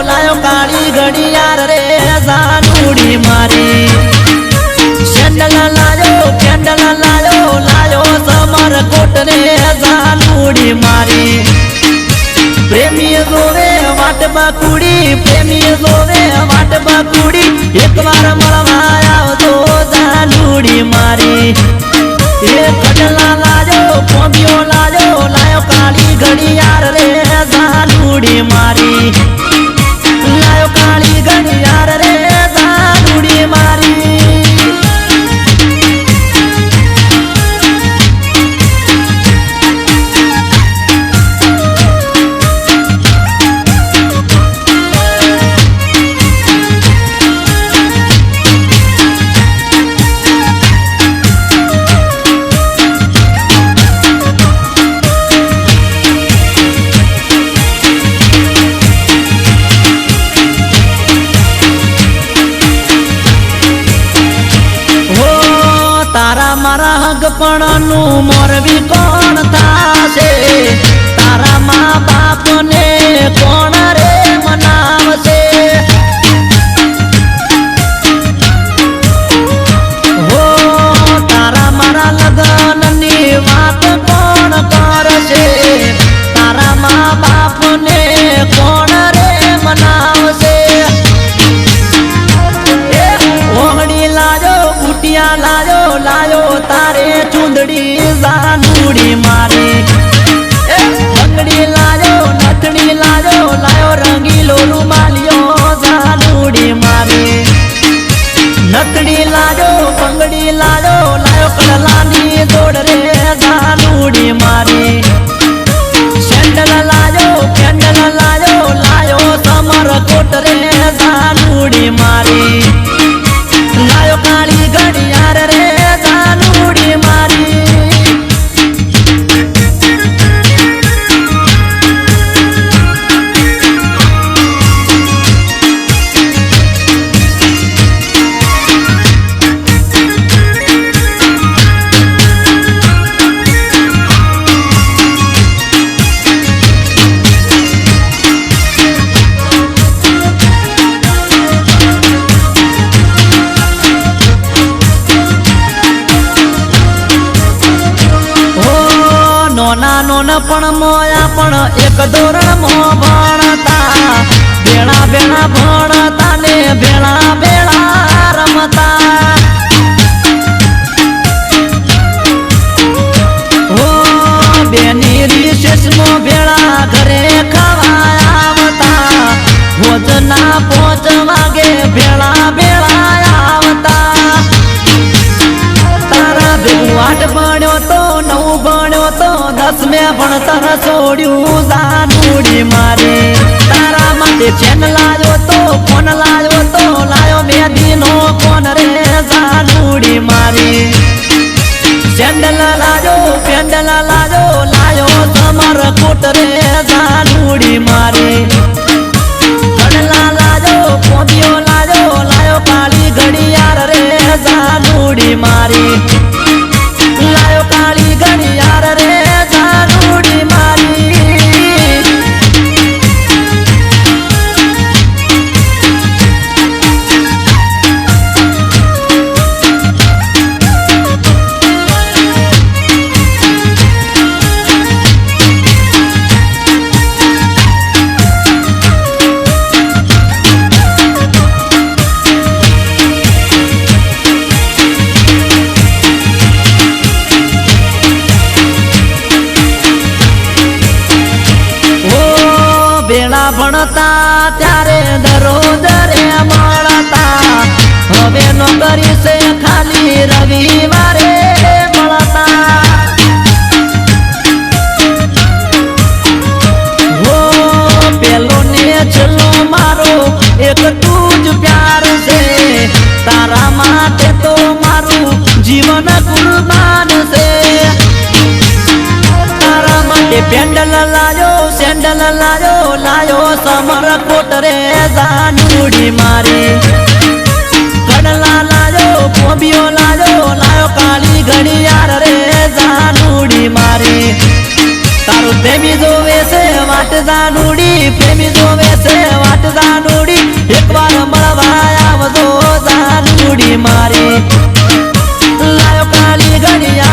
लायो काली घड़ियार रे जानूड़ी मारी सेंडल लायो कैंडल लायो समर कोट रे जानूड़ी मारी प्रेमी जोवे वाट बाकुड़ी प्रेमी जोवे वाट बाकुड़ी एक बार मळवा आवजो जानूड़ी मारी ये खडला लायो कोबियो लायो काली घड़ियार रे जानूड़ी मारी लायो काली घड़ियार रे जानूड़ी मारी मारा हगपणनु मोरवी कोण थाशे तारा माँ बाप ने कोण रे मनावशे हो तारा मारा लगन नी वात कोण करशे तारा माँ बाप ने कोण रे मनावशे ओहड़ी लाजो कुटिया लायो तारे चूंदड़ी जानूड़ी मारी बंगड़ी लायो नथड़ी लायो रंगीलो रुमालियो जानूड़ी मारी नथड़ी लायो बंगड़ी लायो कड़लानी जोड़ रे जानूड़ी मारी सेंडल लायो कैंडल लायो समर कोट रे जानूड़ी मारी लायो काली घड़ियार रे जानूड़ी मारी नोना पण मोया पण एक धोरण मो भणता बेड़ा बेड़ा भणता ने बेड़ा बेड़ा रमता हो बेनी रिसेस मो बेड़ा घरे खवाया आवता भोजना पोच वागे बेड़ा बेड़ा आवता तारा बेवाट बण्यो तो नौ बण्यो तो 10 में भणतर छोड्यू जानूड़ी मारी तारा माटे चेन लायो तो फोन लायो मेहंदी नो कोन रे जानूड़ी मारी सेंडल लायो पेंडल लायो समर कोट रे जानूड़ी मारी कड़ला लायो कोबियो लायो काली घड़ियार रे जानूड़ी मारी लायो काली घड़ियार रे जानूड़ी मारी भणता त्यारे दररोज रे मळता हवे नौकरी से खाली रविवारे मळता हो છેલ્લો મારો એક તું જ પ્યાર છે તારા માટે તો મારું જીવન કુરબાન છે તારા માટે પેન્ડલ લાયો સેન્ડલ લાયો સમર કોટ રે જાનુડી મારી કડલા લાયો પોબિયો લાયો કાળી ઘડિયાળ રે જાનુડી મારી તારું પ્રેમી જોવે છે વાટ જાનુડી પ્રેમી જોવે છે વાટ જાનુડી એકવાર મળવા આવજો જાનુડી મારી લાયો કાળી ઘડિયાળ